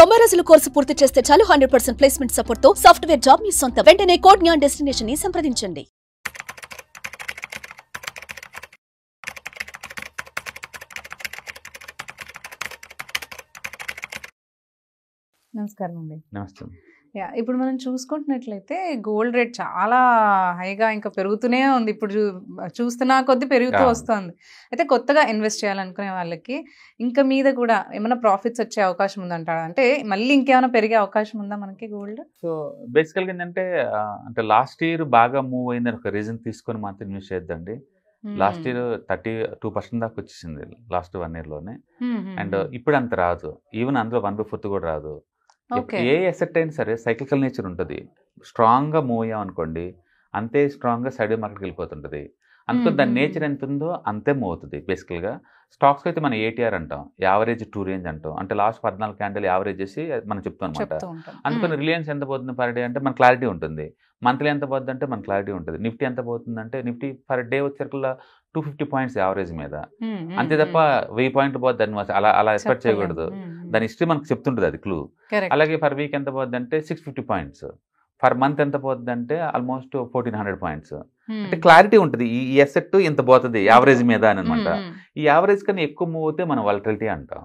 90 రోజుల కోర్సు పూర్తి చేస్తే చాలు 100% ప్లేస్మెంట్ సపోర్ట్ తో సాఫ్ట్వేర్ జాబ్ మీ సొంతం. వెంటనే కోడ్ జ్ఞాన్ డెస్టినేషన్ ని సంప్రదించండి. నమస్కారం అండి. నమస్తే. ఇప్పుడు మనం చూసుకుంటున్నట్లయితే గోల్డ్ రేట్ చాలా హైగా ఇంకా పెరుగుతూనే ఉంది. ఇప్పుడు చూస్తున్న కొద్దీ పెరుగుతూ వస్తుంది. అయితే కొత్తగా ఇన్వెస్ట్ చేయాలనుకునే వాళ్ళకి ఇంకా మీద కూడా ఏమైనా ప్రాఫిట్స్ వచ్చే అవకాశం ఉందంటారా? అంటే మళ్ళీ ఇంకేమైనా పెరిగే అవకాశం ఉందా మనకి గోల్డ్? సో బేసికల్గా ఏంటంటే అంటే లాస్ట్ ఇయర్ బాగా మూవ్ అయిందని ఒక రీజన్ తీసుకొని మాత్రం ఇన్వెస్ట్ చేద్దండి. లాస్ట్ ఇయర్ 32% దాకా వచ్చేసింది లాస్ట్ 1 yearలోనే. అండ్ ఇప్పుడు అంత రాదు, ఈవెన్ అందులో 1/4 కూడా రాదు. ఏ అసెట్ అయినా సరే సైక్లికల్ నేచర్ ఉంటుంది. స్ట్రాంగ్గా మూవ్ అయ్యాం అనుకోండి, అంతే స్ట్రాంగ్గా సైడ్ మార్కెట్కి వెళ్ళిపోతుంటుంది. అందుకని దాని నేచర్ ఎంత ఉందో అంతే మూవ్ అవుతుంది. బేసికల్గా స్టాక్స్కి అయితే మనం ఏటీఆర్ అంటాం, యావరేజ్ 2 range అంటాం. అంటే లాస్ట్ 14 క్యాండిల్ యావరేజ్ చేసి మనం చెప్తాం అనమాట. అందుకని రిలయన్స్ ఎంత పోతుంది పర్ డే అంటే మన క్లారిటీ ఉంటుంది. మంత్లీ ఎంత పోతుంది అంటే మన క్లారిటీ ఉంటుంది. నిఫ్టీ ఎంత పోతుంది అంటే నిఫ్టీ పర్ డే వచ్చేసరికల్లా 250 points యావరేజ్ మీద, అంతే తప్ప 1000 points పోద్ది అలా అలా ఎక్స్పెక్ట్ చేయకూడదు. దాని హిస్టరీ మనకు చెప్తుంటుంది, అది క్లూ. అలాగే పర్ వీక్ ఎంత పోద్ది అంటే 650 points, పర్ మంత్ ఎంత పోతుంది అంటే ఆల్మోస్ట్ 1400 points. అంటే క్లారిటీ ఉంటుంది ఈ అసెట్ ఎంత పోతుంది యావరేజ్ మీద అని అనమాట. ఈ యావరేజ్ కన్నా ఎక్కువ మూవ్ అయితే మనం వాలటిలిటీ అంటాం.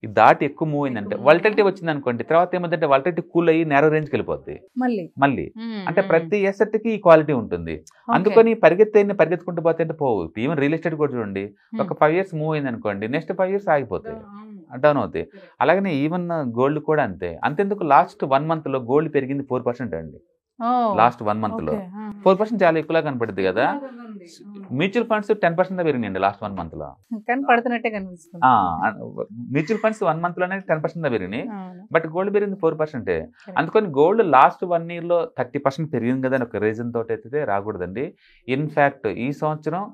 ఇది దాటి ఎక్కువ మూవ్ అయిందంటే వాలటిలిటీ వచ్చింది అనుకోండి, తర్వాత ఏమంటే వాలటిలిటీ కూల్ అయ్యి నేరో రేంజ్కి వెళ్ళిపోద్ది మళ్ళీ. అంటే ప్రతి అసెట్ కి ఈ క్వాలిటీ ఉంటుంది. అందుకని పరిగెత్తుకుంటూ పోతే అంటే పోవు. ఈవెన్ రియల్ ఎస్టేట్ కూడా చూడండి, ఒక 5 years మూవ్ అయింది అనుకోండి, నెక్స్ట్ 5 years ఆగిపోతాయి, డౌన్ అవుతాయి. అలాగనే ఈవెన్ గోల్డ్ కూడా అంతే. అంతెందుకు లాస్ట్ 1 month లో గోల్డ్ పెరిగింది 4% అండి. లాస్ట్ 1 month లో 4% చాలా ఎక్కువలా కనపడుతుంది కదా. మ్యూచువల్ ఫండ్స్ 10% పెరిగినాయండి లాస్ట్ 1 month లో. మ్యూచువల్ ఫండ్స్ 1 month లోనే 10% పెరిగినాయి, బట్ గోల్డ్ పెరిగింది 4%. అందుకని గోల్డ్ లాస్ట్ 1 year లో 30% పెరిగింది కదా అని ఒక రీజన్ తోటి అయితే రాకూడదండి. ఇన్ఫాక్ట్ ఈ సంవత్సరం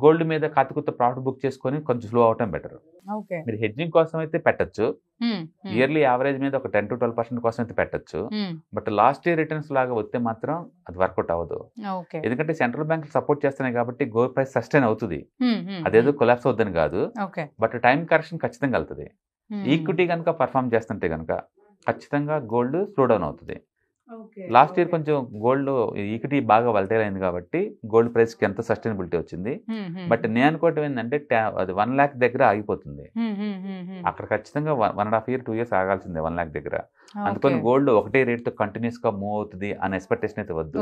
గోల్డ్ మీద కాతుకుత ప్రాఫిట్ బుక్ చేసుకొని కొంచెం స్లో అవటం బెటర్. మీరు హెడ్జింగ్ కోసం అయితే పెట్టచ్చు, ఇయర్లీ యావరేజ్ మీద ఒక 10 to 12% కోసం అయితే పెట్టచ్చు. బట్ లాస్ట్ ఇయర్ రిటర్న్స్ లాగా వస్తే మాత్రం అది వర్కౌట్ అవ్వదు. ఎందుకంటే సెంట్రల్ బ్యాంక్ సపోర్ట్ చేస్తున్నాయి కాబట్టి గోల్డ్ ప్రైస్ సస్టైన్ అవుతుంది. అదేదో కొలాప్స్ అవుద్దని కాదు, బట్ టైం కరెక్షన్ ఖచ్చితంగా వెళ్తుంది. ఈక్విటీ కనుక పర్ఫామ్ చేస్తుంటే కనుక ఖచ్చితంగా గోల్డ్ స్లో డౌన్ అవుతుంది. లాస్ట్ ఇయర్ కొంచెం గోల్డ్ ఈక్విటీ బాగా వలటైల్ అయింది కాబట్టి గోల్డ్ ప్రైస్ కి ఎంత సస్టైనబిలిటీ వచ్చింది. బట్ నేను అనుకోవటం ఏంటంటే అది 1 lakh దగ్గర ఆగిపోతుంది. అక్కడ ఖచ్చితంగా 1.5 year 2 years ఆగాల్సిందే 1 lakh దగ్గర. అందుకని గోల్డ్ ఒకటే రేట్ తో కంటిన్యూస్ గా మూవ్ అవుతుంది అనే ఎక్స్పెక్టేషన్ అయితే వద్దు.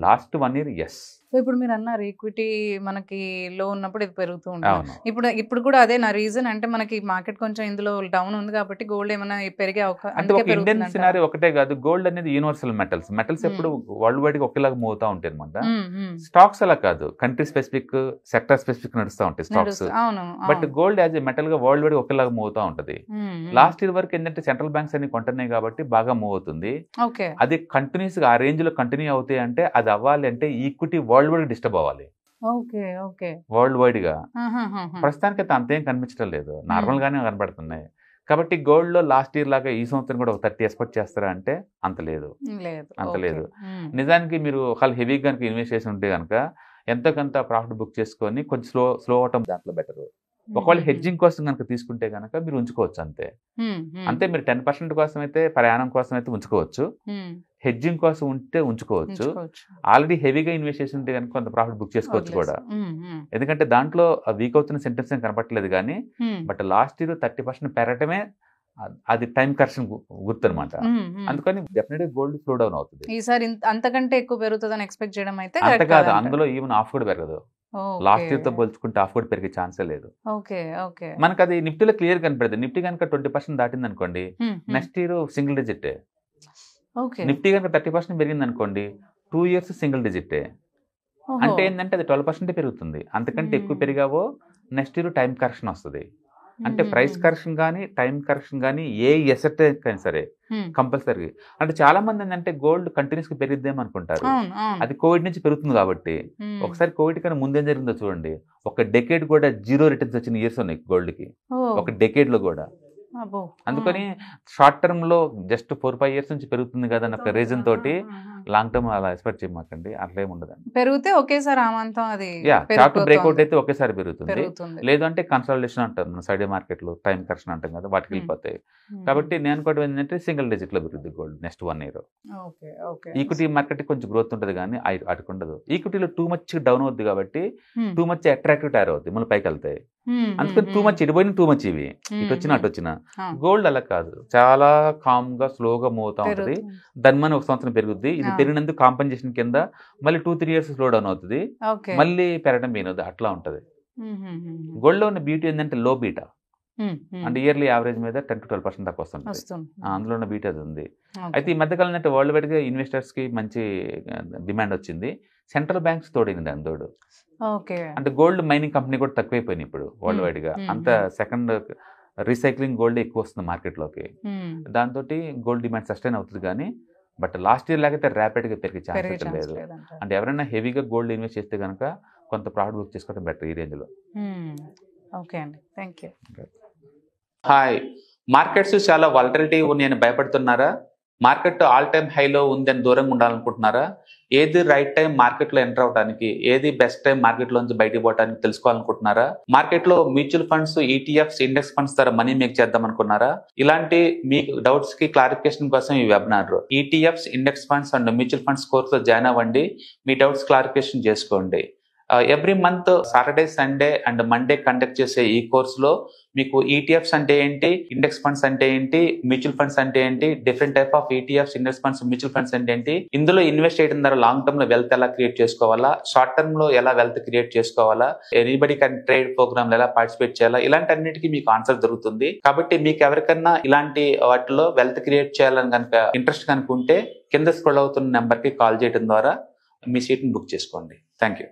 Last 1 year yes. సో ఇప్పుడు మీరు అన్నారు ఈక్విటీ మనకి లో ఉన్నప్పుడు ఇది పెరుగుతూ ఉంటుంది. ఇప్పుడు కూడా అదే నా రీజన్. అంటే మనకి మార్కెట్ కొంచెం ఇందులో డౌన్ ఉంది కాబట్టి గోల్డ్ ఏమైనా పెరిగే అవకాశం. ఇండియన్ సినారీ ఒకటే కాదు, గోల్డ్ అనేది యూనివర్సల్ మెటల్స్ ఎప్పుడు వరల్డ్ వైడ్ గా ఒకేలాగా మూవ్ అవుతా ఉంటాయి అనమాట. స్టాక్స్ అలా కాదు, కంట్రీ స్పెసిఫిక్ సెక్టర్ స్పెసిఫిక్ నడుస్తూ ఉంటాయి stocks. But gold as a metal గా వరల్డ్ వైడ్ ఒకేలాగా మూవ్ అవుతా ఉంటది. లాస్ట్ ఇయర్ వరకు ఏంటంటే సెంట్రల్ బ్యాంక్స్ అన్ని కొంటున్నాయి కాబట్టి బాగా మూవ్ అవుతుంది. అది కంటిన్యూస్ గా ఆ రేంజ్ లో కంటిన్యూ అవుతాయి అంటే అది అవ్వాలి అంటే ఈక్విటీ వరల్డ్ వైడ్ డిస్టర్బ్ అవ్వాలి. వరల్డ్ వైడ్ గా ప్రస్తుతానికి అయితే అంతేం కనిపించడం లేదు, నార్మల్ గానే కనబడుతున్నాయి. కాబట్టి గోల్డ్ లో లాస్ట్ ఇయర్ లాగా ఈ సంవత్సరం కూడా ఒక 30 ఎక్స్పెక్ట్ చేస్తారా అంటే అంత లేదు. నిజానికి మీరు ఒకవేళ హెవీగా కనుక ఇన్వెస్ట్ చేసి ఉంటే కనుక ఎంతో కొంత ప్రాఫిట్ బుక్ చేసుకొని కొంచెం స్లో అవటం దాంట్లో బెటర్. ఒకవేళ హెడ్జింగ్ కోసం కనుక తీసుకుంటే కనుక మీరు ఉంచుకోవచ్చు అంతే. మీరు 10% కోసం అయితే ప్రయాణం కోసం అయితే ఉంచుకోవచ్చు, హెడ్జింగ్ కోసం ఉంటే ఉంచుకోవచ్చు. ఆల్రెడీ హెవీగా ఇన్వెస్ట్ చేసి ఉంటే కనుక కొంత ప్రాఫిట్ బుక్ చేసుకోవచ్చు కూడా. ఎందుకంటే దాంట్లో వీక్ అవుతున్న సెంటెన్స్ ఏం కనపట్లేదు కానీ, బట్ లాస్ట్ ఇయర్ 30% పెరగటమే అది టైం కరెక్షన్ గుర్తు అనమాట. అందుకని డెఫినెట్ గా గోల్డ్ స్లో డౌన్ అవుతుంది. ఈసారి అంతకంటే ఎక్కువ పెరుగుతుందని ఎక్స్పెక్ట్ చేయడం అయితే అంత కాదు, అందులో ఈవెన్ హాఫ్ కూడా పెరగదు. లాస్ట్ ఇయర్ తో పోల్చుకుంటే హాఫ్ కూడా పెరిగే ఛాన్సే లేదు. మనకు అది నిఫ్టీలో క్లియర్ కనపడుతుంది. నిఫ్టీ కనుక 20% దాటింది అనుకోండి, next year single digit. Nifty కనుక 30% పెరిగింది అనుకోండి, 2 years సింగిల్ డిజిట్. అంటే ఏంటంటే అది 12% పెరుగుతుంది. అంతకంటే ఎక్కువ పెరిగావో నెక్స్ట్ ఇయర్ టైం కరెక్షన్ వస్తుంది. అంటే ప్రైస్ కరెక్షన్ కానీ టైం కరెక్షన్ కానీ ఏ ఎసెట్ కానీ సరే కంపల్సరీ. అంటే చాలా మంది ఏంటంటే గోల్డ్ కంటిన్యూస్ గా పెరిగిద్దేమో అనుకుంటారు, అది కోవిడ్ నుంచి పెరుగుతుంది కాబట్టి. ఒకసారి కోవిడ్ కన్నా ముందేం జరిగిందో చూడండి, ఒక డెకేడ్ కూడా 0 రిటర్న్స్ వచ్చిన ఇయర్స్ ఉన్నాయి గోల్డ్ కి, ఒక డెకేడ్ లో కూడా. అబ్బో. అందుకని షార్ట్ టర్మ్ లో జస్ట్ 4-5 years నుంచి పెరుగుతుంది కదా అన్న ఒక రీజన్ తోటి లాంగ్ టర్మ్ అలా ఎక్స్పెక్ట్ చేయమాకండి, అట్లా ఏమి ఉండదండి. పెరిగితే ఒకేసారి ఆమంతం అది చార్ట్ బ్రేక్అవుట్ అయితే ఒకేసారి పెరుగుతుంది, పెరుగుతుంది. లేదంటే కన్సల్టేషన్ అంటారు మన సైడ్ మార్కెట్ లో, టైం కరెక్షన్ అంటాం కదా, వాటికి వెళ్ళిపోతాయి. కాబట్టి నేను అనుకోవడం ఏంటంటే సింగిల్ డిజిట్ లో పెరుగుతుంది gold next 1 year. Equity market కొంచెం గ్రోత్ ఉంటుంది కానీ అటుకు ఉండదు. ఈక్విటీలో టూ మచ్ డౌన్ అవుద్ది కాబట్టి టూ మచ్ అట్రాక్టివ్ టైర్ అవుతుంది, మళ్ళీ పైకి వెళ్తాయి. అందుకని టూ మచ్ ఇటుపోయిన టూ మచ్ ఇవి ఇటు వచ్చిన అటు వచ్చిన. గోల్డ్ అలా కాదు, చాలా కామ్ గా స్లోగా మూవ్ అవుతా ఉంటుంది. దాని మన 1 సంవత్సరం పెరుగుద్ది, ఇది పెరిగినందుకు కాంపెన్సేషన్ కింద మళ్ళీ 2-3 years స్లో డౌన్ అవుతుంది, మళ్ళీ పెరగడం మీనది, అట్లా ఉంటది. గోల్డ్ లో ఉన్న బ్యూటీ ఏంటంటే లో బీటా, అంటే ఇయర్లీ యావరేజ్ మీద 10-12% దాకా వస్తుంది, అందులో ఉన్న బీటా అది ఉంది. అయితే ఈ మధ్యకాలం అంటే వరల్డ్ వైడ్ గా ఇన్వెస్టర్స్ కి మంచి డిమాండ్ వచ్చింది, సెంట్రల్ బ్యాంక్స్ తోడింది దాని తోడు. అంటే గోల్డ్ మైనింగ్ కంపెనీ కూడా తక్కువైపోయినాయి ఇప్పుడు వరల్డ్ వైడ్ గా, అంత సెకండ్ రీసైక్లింగ్ గోల్డ్ ఎక్కువ వస్తుంది మార్కెట్లోకి. దాంతో గోల్డ్ డిమాండ్ సస్టైన్ అవుతుంది కానీ బట్ లాస్ట్ ఇయర్ లాగైతే ర్యాపిడ్ గా పెరిగే ఛాన్స్ లేదు. అంటే ఎవరైనా హెవీగా గోల్డ్ ఇన్వెస్ట్ చేస్తే కనుక కొంత ప్రాఫిట్ బుక్ చేసుకోవడం బెటర్ ఈ రేంజ్ లో. ఓకే అండి, థ్యాంక్ యూ. హాయ్, మార్కెట్స్ చాలా వాలటిలిటీ ఉన్నాయని భయపడుతున్నారా? మార్కెట్ ఆల్ టైమ్ హైలో ఉందని దూరంగా ఉండాలనుకుంటున్నారా? ఏది రైట్ టైం మార్కెట్లో ఎంటర్ అవడానికి, ఏది బెస్ట్ టైం మార్కెట్లోంచి బయటకు పోవడానికి తెలుసుకోవాలనుకుంటున్నారా? మార్కెట్లో mutual funds, ETFs, index funds ద్వారా మనీ మేక్ చేద్దాం అనుకున్నారా? ఇలాంటి మీ డౌట్స్ కి క్లారిఫికేషన్ కోసం ఈ webinar. ETFs, index funds and mutual funds కోర్సులో జాయిన్ అవ్వండి, మీ డౌట్స్ క్లారిఫికేషన్ చేసుకోండి. Every month Saturday, Sunday and Monday conduct చేసే ఈ కోర్సులో మీకు ఈటీఎఫ్స్ అంటే ఏంటి, ఇండెక్స్ ఫండ్స్ అంటే ఏంటి, మ్యూచువల్ ఫండ్స్ అంటే ఏంటి, different type of ETFs, index funds, mutual funds అంటే ఏంటి, ఇందులో ఇన్వెస్ట్ చేయడం ద్వారా లాంగ్ టర్మ్ లో వెల్త్ ఎలా క్రియేట్ చేసుకోవాలా, షార్ట్ టర్మ్ లో ఎలా వెల్త్ క్రియేట్ చేసుకోవాలా, ఎనీబడి కెన్ ట్రేడ్ ప్రోగ్రామ్ ఎలా పార్టిసిపేట్ చేయాలా, ఇలాంటి అన్నిటికీ మీకు ఆన్సర్ దొరుకుతుంది. కాబట్టి మీకు ఎవరికన్నా ఇలాంటి వాటిలో వెల్త్ క్రియేట్ చేయాలని కనుక ఇంట్రెస్ట్ కనుక ఉంటే కింద స్క్రోల్ అవుతున్న నెంబర్ కి కాల్ చేయడం ద్వారా మీ సీట్ ని బుక్ చేసుకోండి. Thank you.